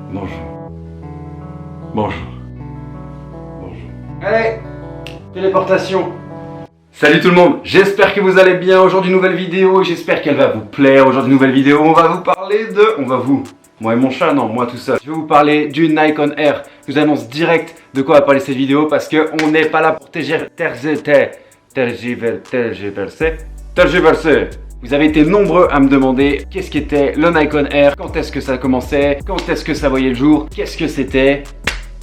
Bonjour. Bonjour. Bonjour. Allez, téléportation. Salut tout le monde, j'espère que vous allez bien. Aujourd'hui nouvelle vidéo, j'espère qu'elle va vous plaire. Aujourd'hui nouvelle vidéo, on va vous parler de... Moi et mon chat, non, moi tout seul. Je vais vous parler du Nikon Air. Je vous annonce direct de quoi va parler cette vidéo parce qu'on n'est pas là pour tergiverser. Vous avez été nombreux à me demander qu'est-ce qu'était le Nikon Air, quand est-ce que ça commençait, quand est-ce que ça voyait le jour, qu'est-ce que c'était.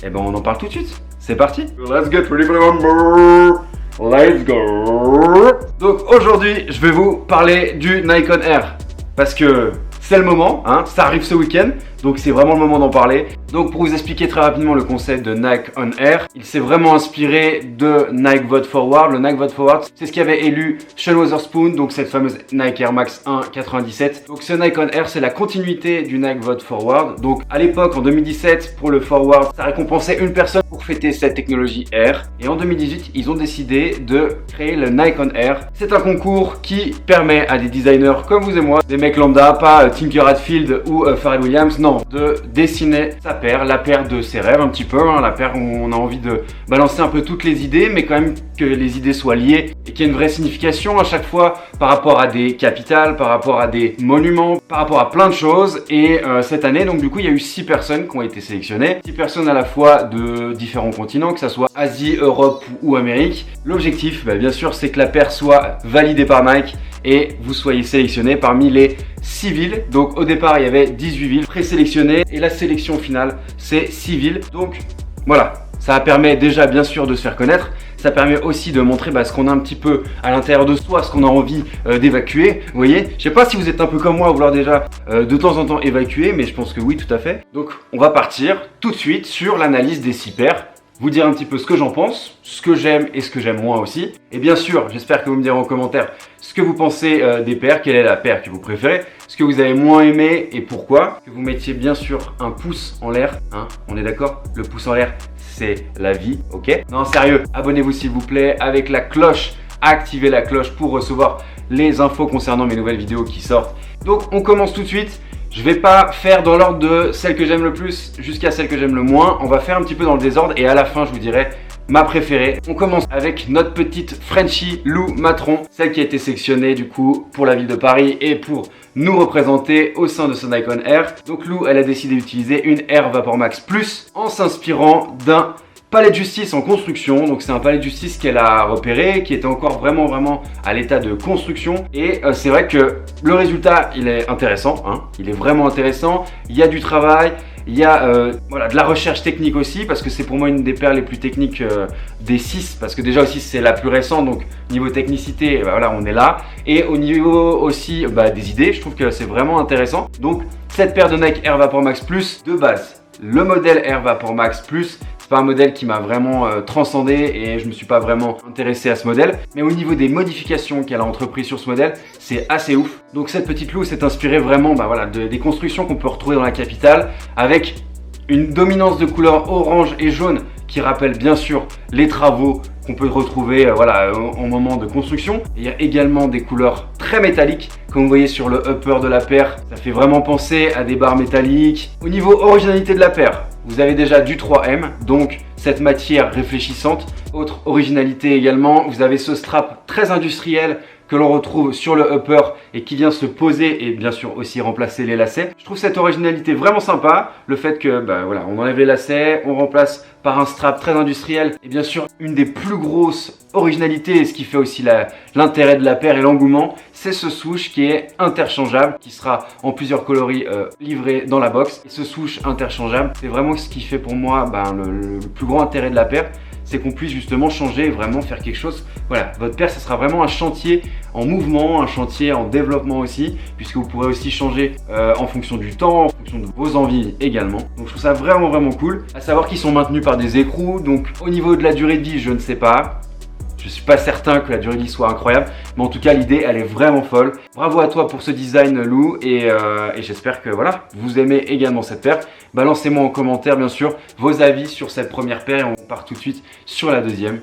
Et ben on en parle tout de suite, c'est parti. Let's get ready for the number. Let's go. Donc aujourd'hui je vais vous parler du Nikon Air parce que c'est le moment, hein, ça arrive ce week-end, donc c'est vraiment le moment d'en parler. Donc pour vous expliquer très rapidement le concept de Nikon Air, il s'est vraiment inspiré de Nike Vote Forward. Le Nike Vote Forward, c'est ce qui avait élu Sean Wotherspoon, donc cette fameuse Nike Air Max 1 97. Donc ce Nikon Air, c'est la continuité du Nike Vote Forward. Donc à l'époque, en 2017, pour le Forward, ça récompensait une personne pour fêter cette technologie Air. Et en 2018, ils ont décidé de créer le Nikon Air. C'est un concours qui permet à des designers comme vous et moi, des mecs lambda, pas Tinker Hatfield ou Pharrell Williams, non, de dessiner sa paire, la paire de ses rêves un petit peu, hein, la paire où on a envie de balancer un peu toutes les idées, mais quand même que les idées soient liées et qu'il y ait une vraie signification à chaque fois par rapport à des capitales, par rapport à des monuments, par rapport à plein de choses. Et cette année, donc du coup, il y a eu 6 personnes qui ont été sélectionnées, 6 personnes à la fois de différents continents, que ce soit Asie, Europe ou Amérique. L'objectif, bien sûr, c'est que la paire soit validée par Nike et vous soyez sélectionné parmi les 6 villes. Donc au départ, il y avait 18 villes présélectionnées et la sélection finale, c'est 6 villes. Donc voilà, ça permet déjà bien sûr de se faire connaître. Ça permet aussi de montrer ce qu'on a un petit peu à l'intérieur de soi, ce qu'on a envie d'évacuer. Vous voyez, je sais pas si vous êtes un peu comme moi à vouloir déjà de temps en temps évacuer, mais je pense que oui, tout à fait. Donc on va partir tout de suite sur l'analyse des 6 paires. Vous dire un petit peu ce que j'en pense, ce que j'aime et ce que j'aime moins aussi. Et bien sûr, j'espère que vous me direz en commentaire ce que vous pensez des paires, quelle est la paire que vous préférez, ce que vous avez moins aimé et pourquoi. Que vous mettiez bien sûr un pouce en l'air, hein, on est d'accord? Le pouce en l'air, c'est la vie, ok? Non, sérieux, abonnez-vous s'il vous plaît avec la cloche, activez la cloche pour recevoir les infos concernant mes nouvelles vidéos qui sortent. Donc on commence tout de suite. Je vais pas faire dans l'ordre de celle que j'aime le plus jusqu'à celle que j'aime le moins. On va faire un petit peu dans le désordre et à la fin, je vous dirai ma préférée. On commence avec notre petite Frenchie Lou Matron, celle qui a été sélectionnée du coup pour la ville de Paris et pour nous représenter au sein de ce Nikon Air. Donc Lou, elle a décidé d'utiliser une Air VaporMax Plus en s'inspirant d'un palais de justice en construction. Donc c'est un palais de justice qu'elle a repéré, qui était encore vraiment à l'état de construction. Et c'est vrai que le résultat, il est intéressant, hein, il est vraiment intéressant. Il y a du travail, il y a de la recherche technique aussi, parce que c'est pour moi une des paires les plus techniques des 6, parce que déjà aussi c'est la plus récente, donc niveau technicité, voilà, on est là. Et au niveau aussi des idées, je trouve que c'est vraiment intéressant. Donc cette paire de Nike Air VaporMax Plus de base, le modèle Air VaporMax Plus, c'est pas un modèle qui m'a vraiment transcendé et je me suis pas vraiment intéressé à ce modèle. Mais au niveau des modifications qu'elle a entreprises sur ce modèle, c'est assez ouf. Donc cette petite Lou s'est inspirée vraiment des constructions qu'on peut retrouver dans la capitale avec une dominance de couleurs orange et jaune qui rappelle bien sûr les travaux qu'on peut retrouver au moment de construction. Et il y a également des couleurs très métalliques comme vous voyez sur le upper de la paire. Ça fait vraiment penser à des barres métalliques. Au niveau originalité de la paire, vous avez déjà du 3M, donc cette matière réfléchissante. Autre originalité également, vous avez ce strap très industriel que l'on retrouve sur le upper et qui vient se poser et bien sûr aussi remplacer les lacets. Je trouve cette originalité vraiment sympa, le fait que on enlève les lacets, on remplace par un strap très industriel et bien sûr une des plus grosses originalités et ce qui fait aussi l'intérêt de la paire et l'engouement, c'est ce swoosh qui est interchangeable, qui sera en plusieurs coloris livré dans la box. Et ce swoosh interchangeable, c'est vraiment ce qui fait pour moi le plus grand intérêt de la paire. C'est qu'on puisse justement changer et vraiment faire quelque chose. Voilà, votre paire, ça sera vraiment un chantier en mouvement, un chantier en développement aussi, puisque vous pourrez aussi changer en fonction du temps, en fonction de vos envies également. Donc je trouve ça vraiment cool. À savoir qu'ils sont maintenus par des écrous, donc au niveau de la durée de vie, je ne sais pas. Je suis pas certain que la durée de vie soit incroyable, mais en tout cas l'idée elle est vraiment folle. Bravo à toi pour ce design Lou et j'espère que vous aimez également cette paire. Balancez-moi en commentaire bien sûr vos avis sur cette première paire et on part tout de suite sur la deuxième.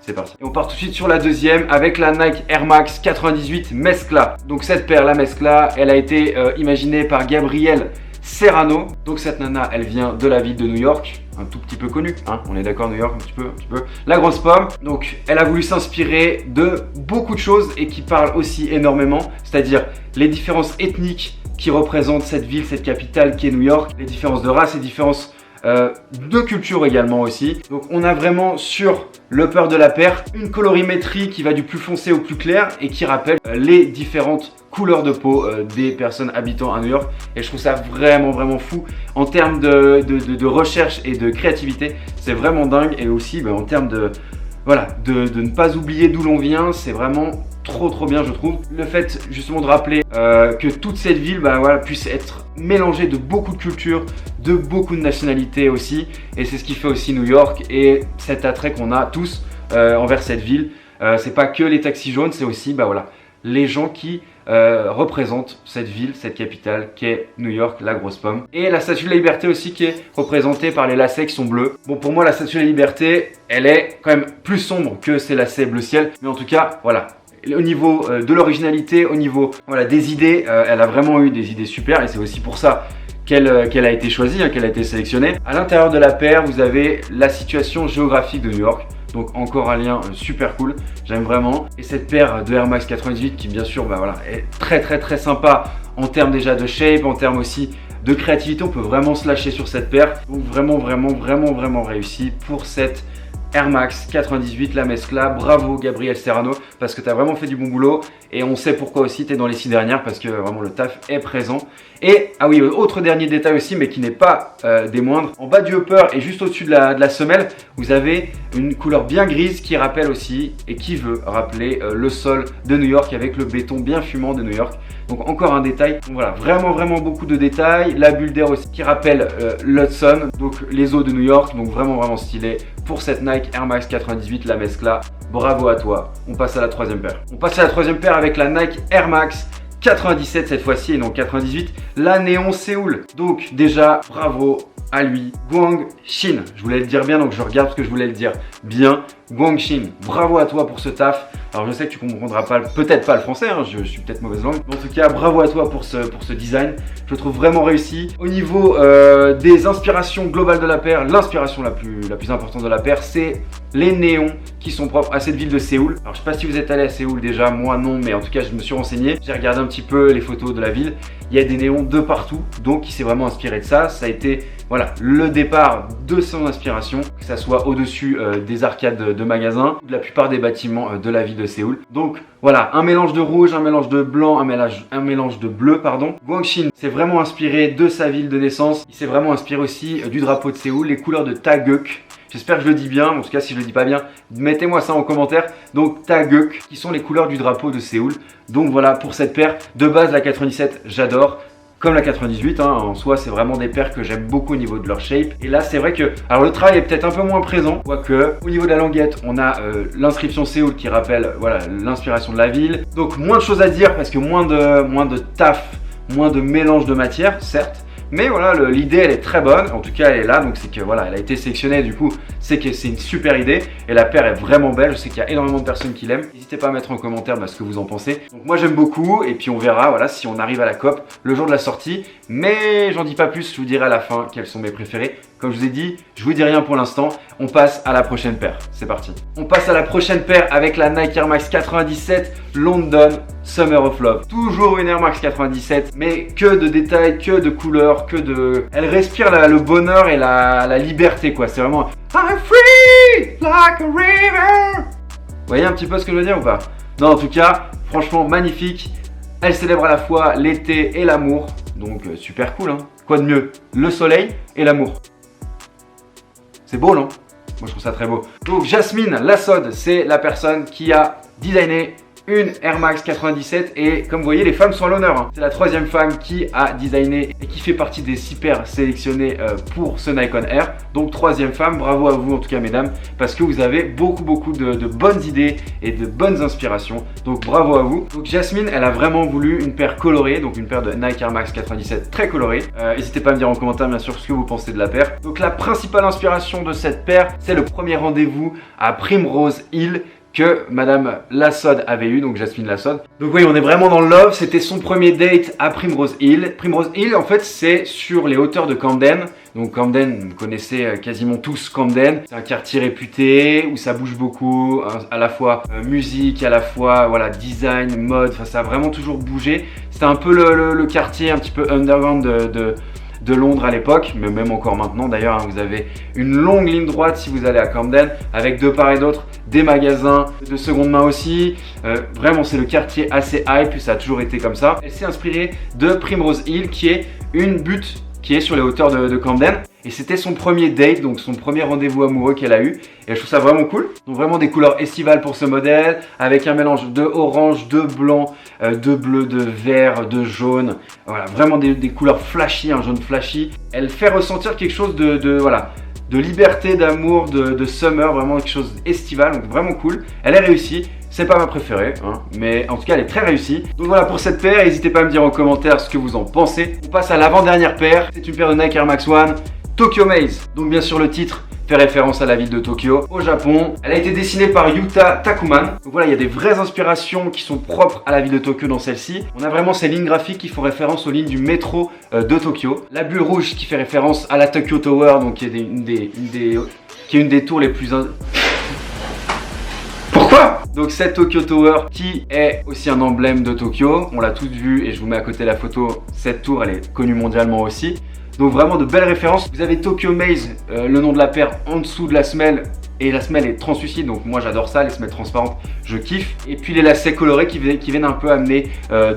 C'est parti. Et on part tout de suite sur la deuxième avec la Nike Air Max 98 Mescla. Donc cette paire, la Mescla, elle a été imaginée par Gabriel Serrano. Donc cette nana, elle vient de la ville de New York, un tout petit peu connue, hein, on est d'accord, New York, un petit peu. La grosse pomme. Donc elle a voulu s'inspirer de beaucoup de choses et qui parlent aussi énormément, c'est-à-dire les différences ethniques qui représentent cette ville, cette capitale qui est New York, les différences de race, les différences de culture également aussi. Donc on a vraiment sur le peur de la paire une colorimétrie qui va du plus foncé au plus clair et qui rappelle les différentes couleurs de peau des personnes habitant à New York. Et je trouve ça vraiment fou en termes de recherche et de créativité. C'est vraiment dingue. Et aussi en termes de ne pas oublier d'où l'on vient, c'est vraiment trop bien, je trouve. Le fait justement de rappeler que toute cette ville puisse être mélangée de beaucoup de cultures, de beaucoup de nationalités aussi, et c'est ce qui fait aussi New York et cet attrait qu'on a tous envers cette ville. C'est pas que les taxis jaunes, c'est aussi les gens qui représentent cette ville, cette capitale qui est New York, la grosse pomme. Et la statue de la liberté aussi qui est représentée par les lacets qui sont bleus. Bon, pour moi la statue de la liberté, elle est quand même plus sombre que ces lacets bleu ciel, mais en tout cas voilà. Au niveau de l'originalité, au niveau des idées, elle a vraiment eu des idées super et c'est aussi pour ça qu'elle a été choisie, qu'elle a été sélectionnée. À l'intérieur de la paire, vous avez la situation géographique de New York. Donc encore un lien super cool, j'aime vraiment. Et cette paire de Air Max 98 qui bien sûr est très sympa en termes déjà de shape, en termes aussi de créativité. On peut vraiment se lâcher sur cette paire. Donc vraiment réussi pour cette Air Max 98, la mescla. Bravo Gabriel Serrano parce que tu as vraiment fait du bon boulot et on sait pourquoi aussi tu es dans les 6 dernières parce que vraiment le taf est présent. Et ah oui, autre dernier détail aussi mais qui n'est pas des moindres, en bas du upper et juste au-dessus de la semelle, vous avez une couleur bien grise qui rappelle aussi et qui veut rappeler le sol de New York avec le béton bien fumant de New York. Donc encore un détail, donc voilà, vraiment beaucoup de détails. La bulle d'air aussi qui rappelle l'Hudson, donc les eaux de New York, donc vraiment stylé pour cette Nike Air Max 98, la mescla. Bravo à toi. On passe à la troisième paire. On passe à la troisième paire avec la Nike Air Max 97 cette fois-ci et non 98, la Néon Séoul. Donc déjà, bravo à lui, Guang Shin. Je voulais le dire bien, donc je regarde parce que je voulais le dire bien. Guang Shin, bravo à toi pour ce taf. Alors je sais que tu comprendras peut-être pas le français, je suis peut-être mauvaise langue. Mais en tout cas, bravo à toi pour ce design. Je le trouve vraiment réussi. Au niveau des inspirations globales de la paire, l'inspiration la plus importante de la paire, c'est les néons qui sont propres à cette ville de Séoul. Alors je sais pas si vous êtes allé à Séoul déjà, moi non, mais en tout cas je me suis renseigné. J'ai regardé un petit peu les photos de la ville. Il y a des néons de partout, donc il s'est vraiment inspiré de ça. Ça a été le départ de son inspiration, que ça soit au-dessus des arcades de magasins, de la plupart des bâtiments de la ville de Séoul. Donc voilà, un mélange de rouge, un mélange de blanc, un mélange de bleu, pardon. Guang Shin s'est vraiment inspiré de sa ville de naissance. Il s'est vraiment inspiré aussi du drapeau de Séoul, les couleurs de Taeguk. J'espère que je le dis bien, en tout cas si je le dis pas bien, mettez-moi ça en commentaire. Donc Taeguk, qui sont les couleurs du drapeau de Séoul. Donc voilà pour cette paire. De base la 97, j'adore. Comme la 98, en soi c'est vraiment des paires que j'aime beaucoup au niveau de leur shape. Et là c'est vrai que, alors le travail est peut-être un peu moins présent, quoique au niveau de la languette on a l'inscription Séoul qui rappelle l'inspiration de la ville. Donc moins de choses à dire parce que moins de taf, moins de mélange de matière, certes. Mais voilà, l'idée elle est très bonne, en tout cas elle est là, donc c'est que elle a été sélectionnée, du coup c'est que c'est une super idée et la paire est vraiment belle. Je sais qu'il y a énormément de personnes qui l'aiment. N'hésitez pas à mettre en commentaire ce que vous en pensez. Donc moi j'aime beaucoup et puis on verra si on arrive à la COP le jour de la sortie, mais j'en dis pas plus, je vous dirai à la fin quels sont mes préférés. Comme je vous ai dit, je vous dis rien pour l'instant, on passe à la prochaine paire, c'est parti. On passe à la prochaine paire avec la Nike Air Max 97 London Summer of Love. Toujours une Air Max 97, mais que de détails, que de couleurs, Elle respire le bonheur et la liberté quoi, c'est vraiment I'm free like a river. Vous voyez un petit peu ce que je veux dire ou pas? Non, en tout cas, franchement magnifique. Elle célèbre à la fois l'été et l'amour, donc super cool Quoi de mieux? Le soleil et l'amour. C'est beau non? Moi je trouve ça très beau. Donc Jasmine Lassod, c'est la personne qui a designé une Air Max 97 et comme vous voyez les femmes sont à l'honneur. C'est la troisième femme qui a designé et qui fait partie des 6 paires sélectionnées pour ce Nikon Air. Donc troisième femme, bravo à vous en tout cas mesdames, parce que vous avez beaucoup de bonnes idées et de bonnes inspirations. Donc bravo à vous. Donc Jasmine, elle a vraiment voulu une paire colorée, donc une paire de Nike Air Max 97 très colorée. N'hésitez pas à me dire en commentaire bien sûr ce que vous pensez de la paire. Donc la principale inspiration de cette paire, c'est le premier rendez-vous à Primrose Hill que Madame Lassod avait eu, donc Jasmine Lassod. Donc oui, on est vraiment dans le love, c'était son premier date à Primrose Hill. Primrose Hill, en fait, c'est sur les hauteurs de Camden. Donc Camden, vous connaissez quasiment tous Camden. C'est un quartier réputé où ça bouge beaucoup, à la fois musique, à la fois voilà, design, mode, enfin ça a vraiment toujours bougé. C'était un peu le quartier un petit peu underground de Londres à l'époque, mais même encore maintenant d'ailleurs, hein, vous avez une longue ligne droite si vous allez à Camden, avec de part et d'autre des magasins de seconde main aussi. Vraiment c'est le quartier assez hype, ça a toujours été comme ça. Elle s'est inspirée de Primrose Hill qui est une butte qui est sur les hauteurs de Camden. Et c'était son premier date, donc son premier rendez-vous amoureux qu'elle a eu. Et je trouve ça vraiment cool. Donc vraiment des couleurs estivales pour ce modèle, avec un mélange de orange, de blanc, de bleu, de vert, de jaune. Voilà, vraiment des couleurs flashy, un jaune flashy. Elle fait ressentir quelque chose voilà, de liberté, d'amour, de summer, vraiment quelque chose estival, donc vraiment cool. Elle est réussie. C'est pas ma préférée, hein, mais en tout cas elle est très réussie. Donc voilà pour cette paire, n'hésitez pas à me dire en commentaire ce que vous en pensez. On passe à l'avant-dernière paire, c'est une paire de Nike Air Max 1 Tokyo Maze. Donc bien sûr le titre fait référence à la ville de Tokyo, au Japon. Elle a été dessinée par Yuta Takuman. Donc voilà, il y a des vraies inspirations qui sont propres à la ville de Tokyo dans celle-ci. On a vraiment ces lignes graphiques qui font référence aux lignes du métro de Tokyo. La bulle rouge qui fait référence à la Tokyo Tower, donc qui est une des tours les plus... Pourquoi? Donc cette Tokyo Tower qui est aussi un emblème de Tokyo, on l'a tous vu et je vous mets à côté la photo, cette tour elle est connue mondialement aussi. Donc vraiment de belles références. Vous avez Tokyo Maze, le nom de la paire en dessous de la semelle. Et la semelle est translucide, donc moi j'adore ça, les semelles transparentes, je kiffe. Et puis les lacets colorés qui viennent un peu amener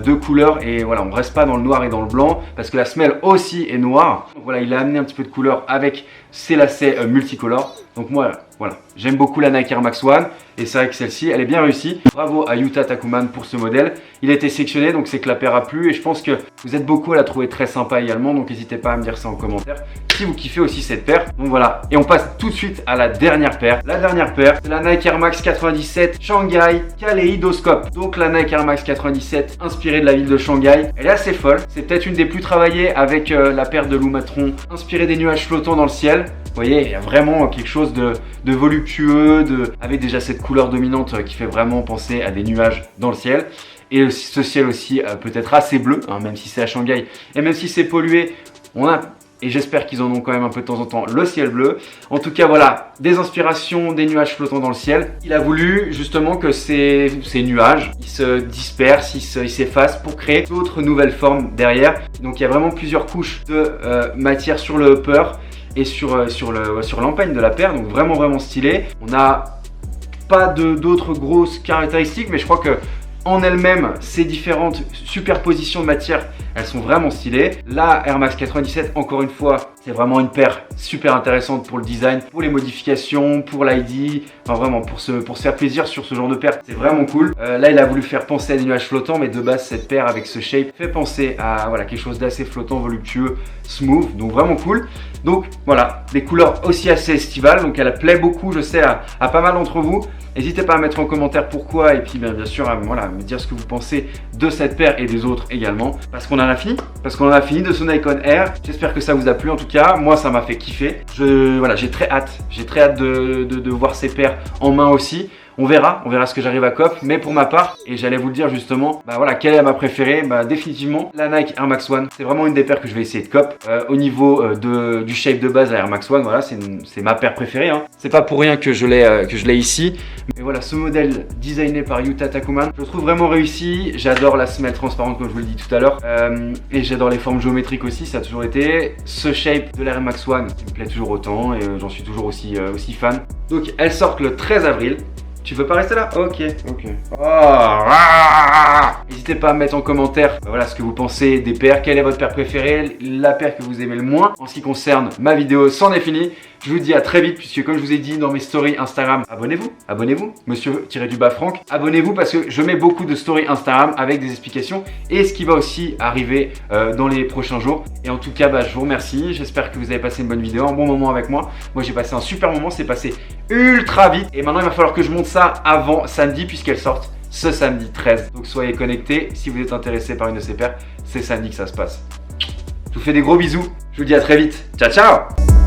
deux couleurs. Et voilà, on ne reste pas dans le noir et dans le blanc, parce que la semelle aussi est noire. Donc voilà, il a amené un petit peu de couleur avec ces lacets multicolores. Donc moi, voilà, j'aime beaucoup la Nike Air Max 1. Et c'est vrai que celle-ci, elle est bien réussie. Bravo à Yuta Takuman pour ce modèle. Il a été sélectionné, donc c'est que la paire a plu. Et je pense que vous êtes beaucoup à la trouver très sympa également. Donc n'hésitez pas à me dire ça en commentaire si vous kiffez aussi cette paire. Donc voilà, et on passe tout de suite à la dernière paire. La dernière paire, c'est la Nike Air Max 97 Shanghai Kaléidoscope. Donc la Nike Air Max 97 inspirée de la ville de Shanghai. Elle est assez folle. C'est peut-être une des plus travaillées avec la paire de Lou Matron, inspirée des nuages flottants dans le ciel. Vous voyez, il y a vraiment quelque chose de voluptueux, avec déjà cette couleur dominante qui fait vraiment penser à des nuages dans le ciel. Et ce ciel aussi peut-être assez bleu, hein, même si c'est à Shanghai. Et même si c'est pollué, on a... Et j'espère qu'ils en ont quand même un peu de temps en temps le ciel bleu. En tout cas, voilà, des inspirations, des nuages flottants dans le ciel. Il a voulu justement que ces nuages, ils se dispersent, ils s'effacent pour créer d'autres nouvelles formes derrière. Donc il y a vraiment plusieurs couches de matière sur le upper et sur l'empeigne de la paire. Donc vraiment stylé. On n'a pas d'autres grosses caractéristiques, mais je crois que en elle-même, ces différentes superpositions de matière, elles sont vraiment stylées. La Air Max 97, encore une fois, c'est vraiment une paire super intéressante pour le design, pour les modifications, pour l'ID, enfin vraiment pour se faire plaisir sur ce genre de paire. C'est vraiment cool. Là, il a voulu faire penser à des nuages flottants, mais de base, cette paire avec ce shape fait penser à voilà, quelque chose d'assez flottant, voluptueux, smooth, donc vraiment cool. Donc voilà, des couleurs aussi assez estivales, donc elle plaît beaucoup, je sais, à pas mal d'entre vous. N'hésitez pas à mettre en commentaire pourquoi et puis bien sûr à me dire ce que vous pensez de cette paire et des autres également. Parce qu'on en a fini, de ce Nikon Air. J'espère que ça vous a plu en tout cas. Moi ça m'a fait kiffer. J'ai très hâte de voir ces paires en main aussi. On verra ce que j'arrive à cop, mais pour ma part, et j'allais vous le dire justement, bah voilà, quelle est ma préférée? Bah définitivement la Nike Air Max 1, c'est vraiment une des paires que je vais essayer de cop. Au niveau du shape de base, la Air Max 1, voilà, c'est ma paire préférée, hein. C'est pas pour rien que je l'ai ici. Mais voilà, ce modèle designé par Yuta Takuman, je le trouve vraiment réussi. J'adore la semelle transparente comme je vous l'ai dit tout à l'heure, et j'adore les formes géométriques aussi, ça a toujours été. Ce shape de la Air Max 1 qui me plaît toujours autant, et j'en suis toujours aussi fan. Donc elles sortent le 13 avril. Tu veux pas rester là? Ok. N'hésitez pas à mettre en commentaire voilà, ce que vous pensez des paires, quelle est votre paire préférée, la paire que vous aimez le moins. En ce qui concerne ma vidéo, c'en est fini. Je vous dis à très vite puisque comme je vous ai dit dans mes stories Instagram, abonnez-vous, monsieur-du-bas Franck, abonnez-vous parce que je mets beaucoup de stories Instagram avec des explications et ce qui va aussi arriver dans les prochains jours. Et en tout cas, bah, je vous remercie, j'espère que vous avez passé une bonne vidéo, un bon moment avec moi. Moi j'ai passé un super moment, c'est passé ultra vite et maintenant il va falloir que je monte ça avant samedi puisqu'elles sortent ce samedi 13. Donc soyez connectés, si vous êtes intéressé par une de ces paires, c'est samedi que ça se passe. Je vous fais des gros bisous, je vous dis à très vite, ciao ciao.